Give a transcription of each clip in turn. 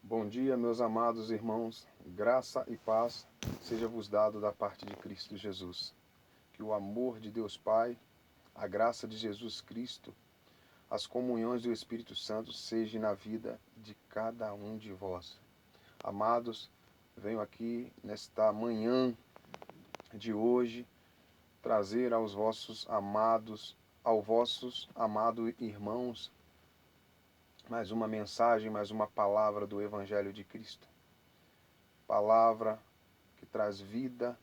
Bom dia, meus amados irmãos. Graça e paz seja-vos dado da parte de Cristo Jesus. Que o amor de Deus Pai, a graça de Jesus Cristo, as comunhões do Espírito Santo sejam na vida de cada um de vós. Amados, venho aqui nesta manhã de hoje trazer aos vossos amados irmãos mais uma mensagem, mais uma palavra do Evangelho de Cristo. Palavra que traz vida,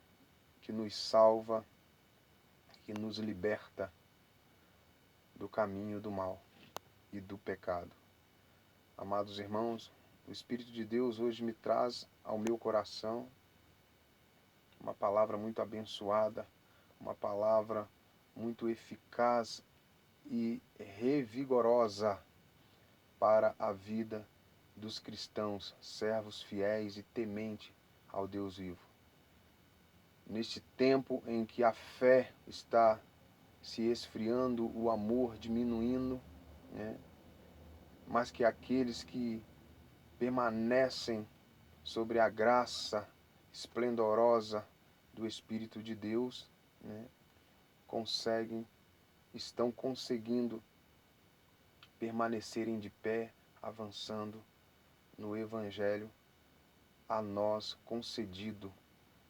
que nos salva, que nos liberta do caminho do mal e do pecado. Amados irmãos, o Espírito de Deus hoje me traz ao meu coração uma palavra muito abençoada, uma palavra muito eficaz e revigorosa para a vida dos cristãos, servos fiéis e temente ao Deus vivo. Neste tempo em que a fé está se esfriando, o amor diminuindo, mas que aqueles que permanecem sobre a graça esplendorosa do Espírito de Deus, estão conseguindo permanecerem de pé, avançando no Evangelho a nós concedido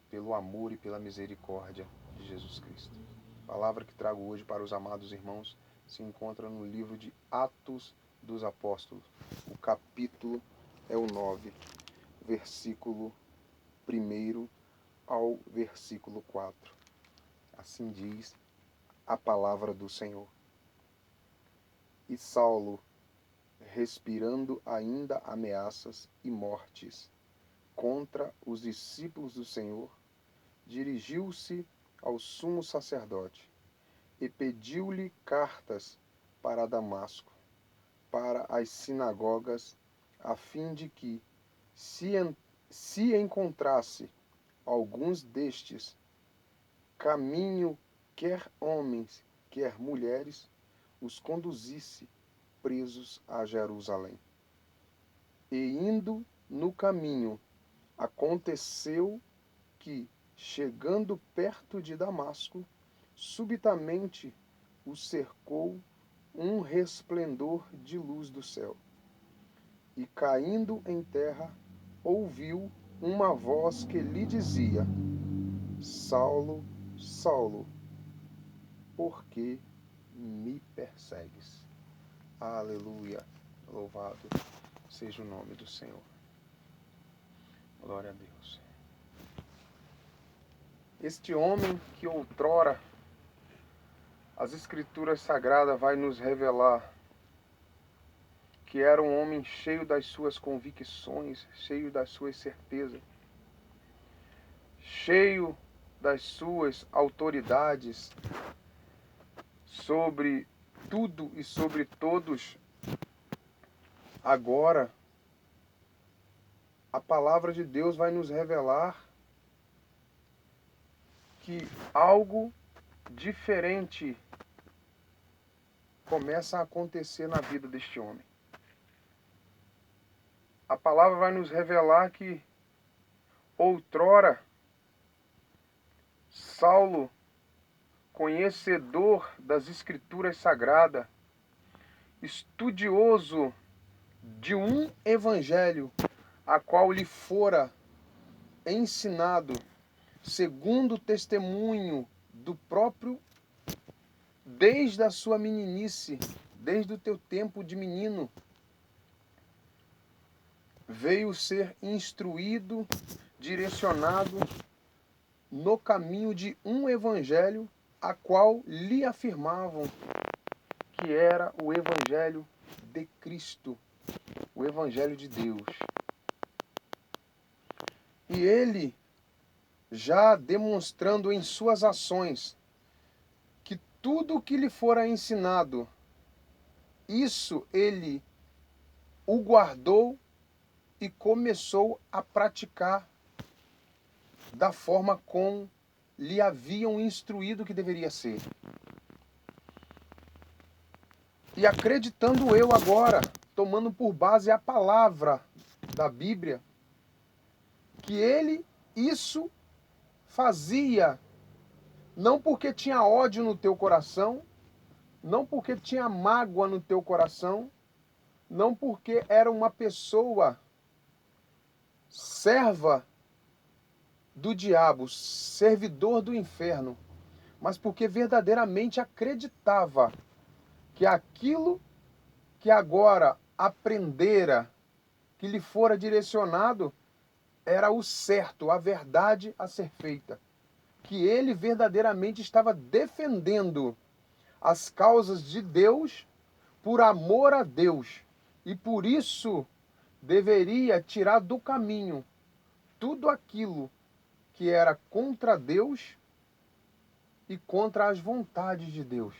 pelo amor e pela misericórdia de Jesus Cristo. A palavra que trago hoje para os amados irmãos se encontra no livro de Atos dos Apóstolos. O capítulo é o 9, versículo 1 ao versículo 4. Assim diz a palavra do Senhor. E Saulo, respirando ainda ameaças e mortes contra os discípulos do Senhor, dirigiu-se ao sumo sacerdote e pediu-lhe cartas para Damasco, para as sinagogas, a fim de que, se encontrasse alguns destes, caminho, quer homens, quer mulheres, os conduzisse presos a Jerusalém. E indo no caminho, aconteceu que, chegando perto de Damasco, subitamente o cercou um resplendor de luz do céu. E caindo em terra, ouviu uma voz que lhe dizia: Saulo, Saulo, por que me persegues? Aleluia, louvado seja o nome do Senhor. Glória a Deus. Este homem que outrora as Escrituras Sagradas vai nos revelar que era um homem cheio das suas convicções, cheio das suas certezas, cheio das suas autoridades sobre tudo e sobre todos. Agora, a palavra de Deus vai nos revelar que algo diferente começa a acontecer na vida deste homem. A palavra vai nos revelar que outrora Saulo, conhecedor das Escrituras Sagradas, estudioso de um evangelho a qual lhe fora ensinado segundo o testemunho do próprio, desde a sua meninice, desde o teu tempo de menino, veio ser instruído, direcionado no caminho de um evangelho a qual lhe afirmavam que era o evangelho de Cristo, o evangelho de Deus. E ele, já demonstrando em suas ações que tudo o que lhe fora ensinado, isso ele o guardou e começou a praticar da forma como lhe haviam instruído que deveria ser. E acreditando eu agora, tomando por base a palavra da Bíblia que ele isso fazia não porque tinha ódio no teu coração, não porque tinha mágoa no teu coração, não porque era uma pessoa serva do diabo, servidor do inferno, mas porque verdadeiramente acreditava que aquilo que agora aprendera, que lhe fora direcionado, era o certo, a verdade a ser feita. Que ele verdadeiramente estava defendendo as causas de Deus por amor a Deus. E por isso deveria tirar do caminho tudo aquilo que era contra Deus e contra as vontades de Deus.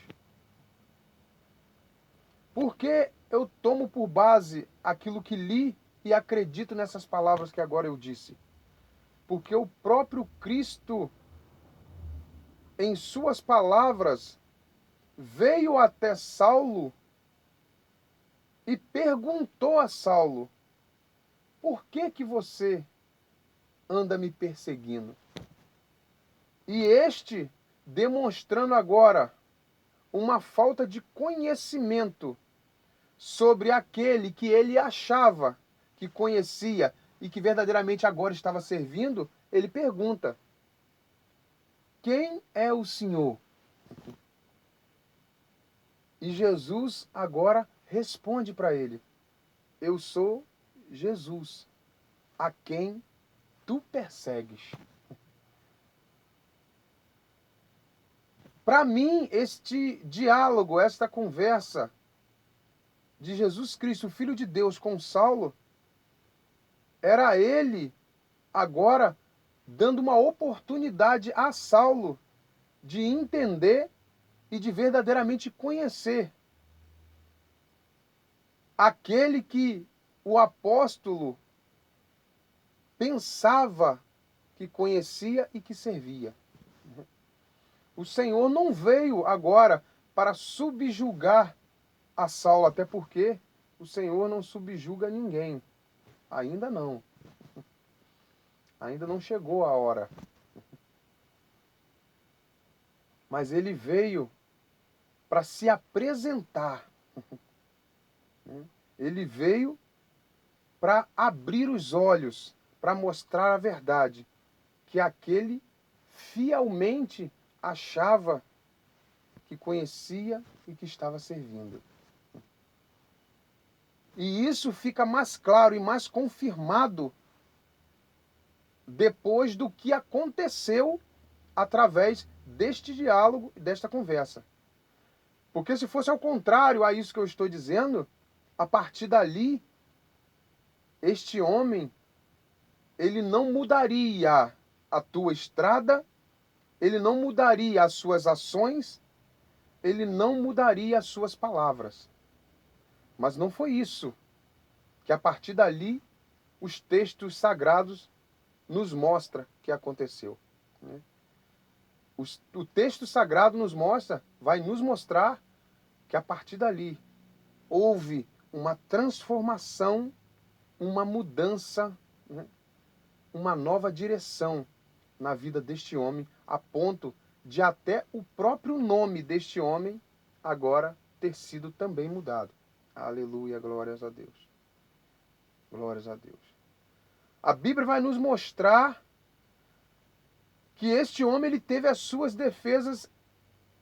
Por que eu tomo por base aquilo que li e acredito nessas palavras que agora eu disse? Porque o próprio Cristo, em suas palavras, veio até Saulo e perguntou a Saulo: por que você anda me perseguindo? E este, demonstrando agora uma falta de conhecimento sobre aquele que ele achava que conhecia e que verdadeiramente agora estava servindo, ele pergunta: quem é o Senhor? E Jesus agora responde para ele: eu sou Jesus, a quem tu persegues. Para mim, este diálogo, esta conversa de Jesus Cristo, Filho de Deus, com Saulo, era ele agora dando uma oportunidade a Saulo de entender e de verdadeiramente conhecer aquele que o apóstolo pensava que conhecia e que servia. O Senhor não veio agora para subjugar a Saulo, até porque o Senhor não subjuga ninguém. Ainda não. Ainda não chegou a hora. Mas ele veio para se apresentar. Ele veio para abrir os olhos, para mostrar a verdade, que aquele fielmente achava que conhecia e que estava servindo. E isso fica mais claro e mais confirmado depois do que aconteceu através deste diálogo e desta conversa. Porque se fosse ao contrário a isso que eu estou dizendo, a partir dali, este homem, ele não mudaria a tua estrada, ele não mudaria as suas ações, ele não mudaria as suas palavras. Mas não foi isso que a partir dali os textos sagrados nos mostra que aconteceu. O texto sagrado nos mostra, vai nos mostrar que a partir dali houve uma transformação, uma mudança, uma nova direção na vida deste homem, a ponto de até o próprio nome deste homem agora ter sido também mudado. Aleluia, glórias a Deus. Glórias a Deus. A Bíblia vai nos mostrar que este homem ele teve as suas defesas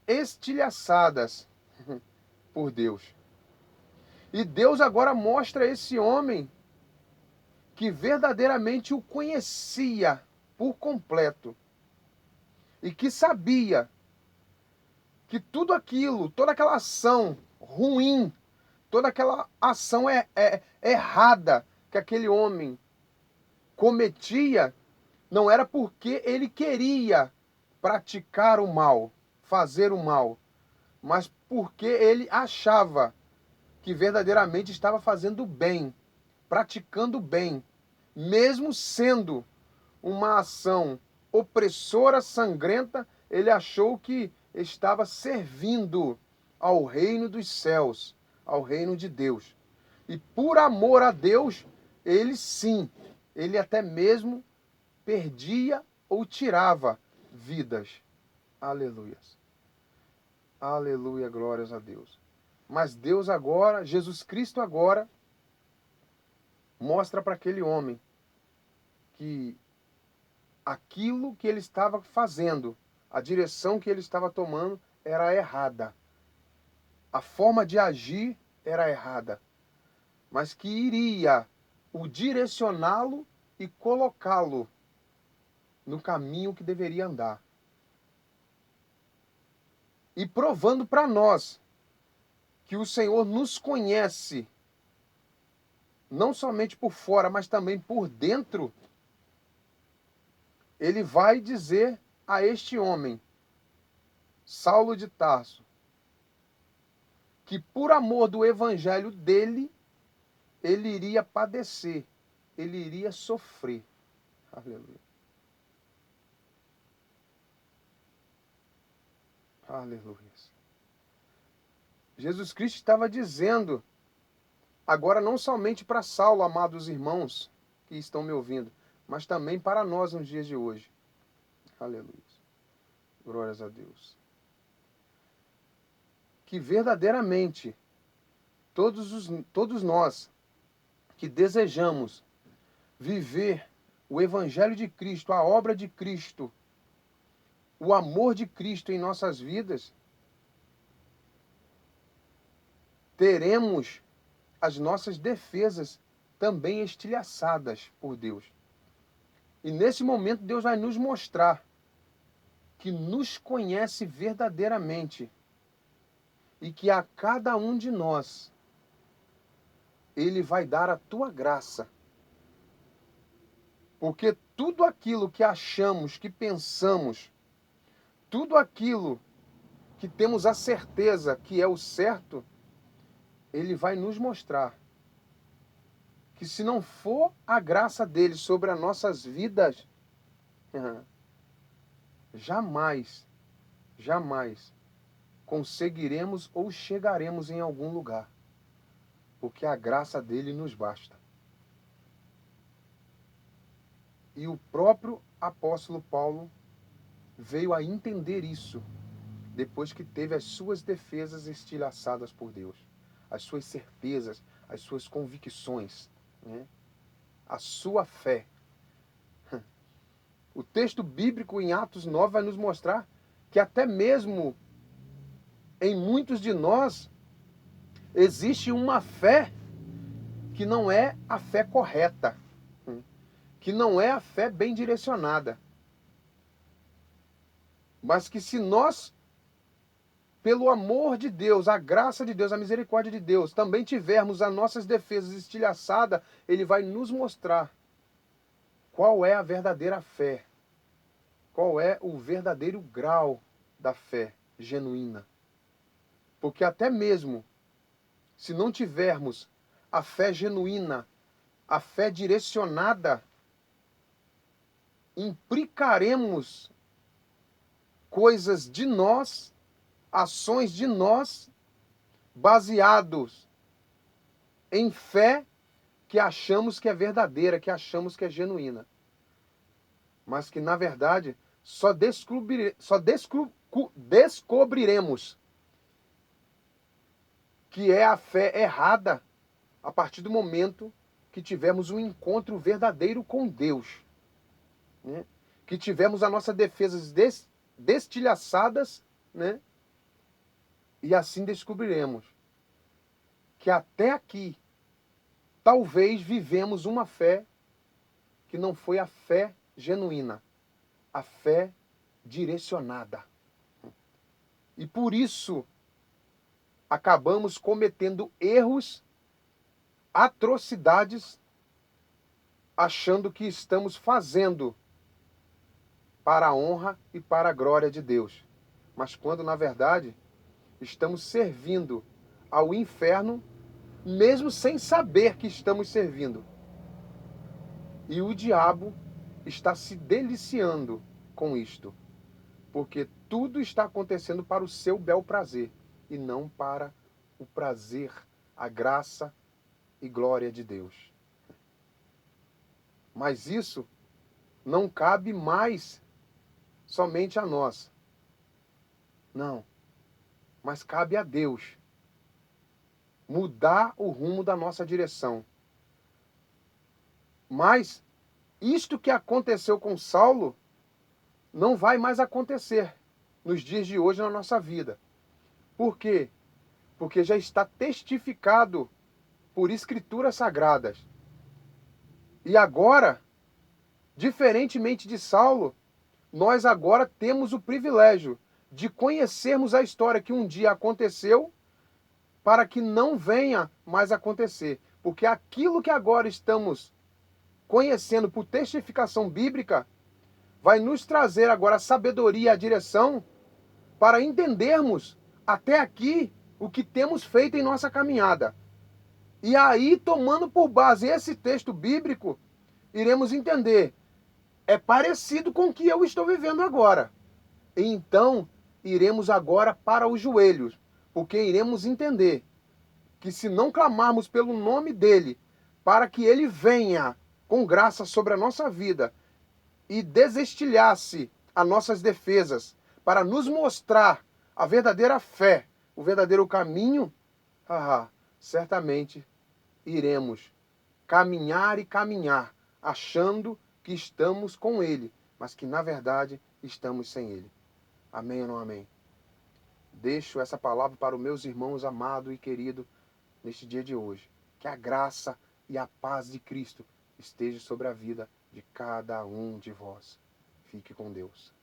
estilhaçadas por Deus. E Deus agora mostra a esse homem que verdadeiramente o conhecia por completo e que sabia que tudo aquilo, toda aquela ação ruim, toda aquela ação errada que aquele homem cometia, não era porque ele queria praticar o mal, fazer o mal, mas porque ele achava que verdadeiramente estava fazendo o bem, praticando o bem, mesmo sendo uma ação opressora, sangrenta, ele achou que estava servindo ao reino dos céus, ao reino de Deus. E por amor a Deus, ele sim, ele até mesmo perdia ou tirava vidas. Aleluias. Aleluia, glórias a Deus. Mas Deus agora, Jesus Cristo agora, mostra para aquele homem que aquilo que ele estava fazendo, a direção que ele estava tomando era errada. A forma de agir era errada. Mas que iria o direcioná-lo e colocá-lo no caminho que deveria andar. E provando para nós que o Senhor nos conhece, não somente por fora, mas também por dentro, ele vai dizer a este homem, Saulo de Tarso, que por amor do evangelho dele, ele iria padecer, ele iria sofrer. Aleluia. Aleluia. Jesus Cristo estava dizendo, agora não somente para Saulo, amados irmãos que estão me ouvindo, mas também para nós nos dias de hoje. Aleluia. Glórias a Deus. Que verdadeiramente todos nós que desejamos viver o Evangelho de Cristo, a obra de Cristo, o amor de Cristo em nossas vidas, teremos as nossas defesas também estilhaçadas por Deus. E nesse momento Deus vai nos mostrar que nos conhece verdadeiramente e que a cada um de nós Ele vai dar a tua graça. Porque tudo aquilo que achamos, que pensamos, tudo aquilo que temos a certeza que é o certo, Ele vai nos mostrar que se não for a graça dele sobre as nossas vidas, jamais conseguiremos ou chegaremos em algum lugar. Porque a graça dele nos basta. E o próprio apóstolo Paulo veio a entender isso depois que teve as suas defesas estilhaçadas por Deus. As suas certezas, as suas convicções, né? A sua fé. O texto bíblico em Atos 9 vai nos mostrar que até mesmo em muitos de nós existe uma fé que não é a fé correta, que não é a fé bem direcionada. Mas que se nós, pelo amor de Deus, a graça de Deus, a misericórdia de Deus, também tivermos as nossas defesas estilhaçadas, Ele vai nos mostrar qual é a verdadeira fé, qual é o verdadeiro grau da fé genuína. Porque até mesmo se não tivermos a fé genuína, a fé direcionada, implicaremos coisas de nós, ações de nós, baseados em fé que achamos que é verdadeira, que achamos que é genuína. Mas que, na verdade, só descobriremos que é a fé errada a partir do momento que tivermos um encontro verdadeiro com Deus, né? Que tivermos as nossas defesas destilhaçadas, né? E assim descobriremos que até aqui talvez vivemos uma fé que não foi a fé genuína, a fé direcionada. E por isso acabamos cometendo erros, atrocidades, achando que estamos fazendo para a honra e para a glória de Deus. Mas quando, na verdade, estamos servindo ao inferno, mesmo sem saber que estamos servindo. E o diabo está se deliciando com isto, porque tudo está acontecendo para o seu bel prazer, e não para o prazer, a graça e glória de Deus. Mas isso não cabe mais somente a nós. Não. Mas cabe a Deus mudar o rumo da nossa direção. Mas isto que aconteceu com Saulo não vai mais acontecer nos dias de hoje na nossa vida. Por quê? Porque já está testificado por escrituras sagradas. E agora, diferentemente de Saulo, nós agora temos o privilégio de conhecermos a história que um dia aconteceu para que não venha mais acontecer. Porque aquilo que agora estamos conhecendo por testificação bíblica vai nos trazer agora a sabedoria e a direção para entendermos até aqui o que temos feito em nossa caminhada. E aí, tomando por base esse texto bíblico, iremos entender, é parecido com o que eu estou vivendo agora. E então, iremos agora para os joelhos, porque iremos entender que se não clamarmos pelo nome dele, para que ele venha com graça sobre a nossa vida e desestilhasse as nossas defesas, para nos mostrar a verdadeira fé, o verdadeiro caminho, certamente iremos caminhar e caminhar, achando que estamos com ele, mas que na verdade estamos sem ele. Amém ou não amém? Deixo essa palavra para os meus irmãos amados e queridos neste dia de hoje. Que a graça e a paz de Cristo esteja sobre a vida de cada um de vós. Fique com Deus.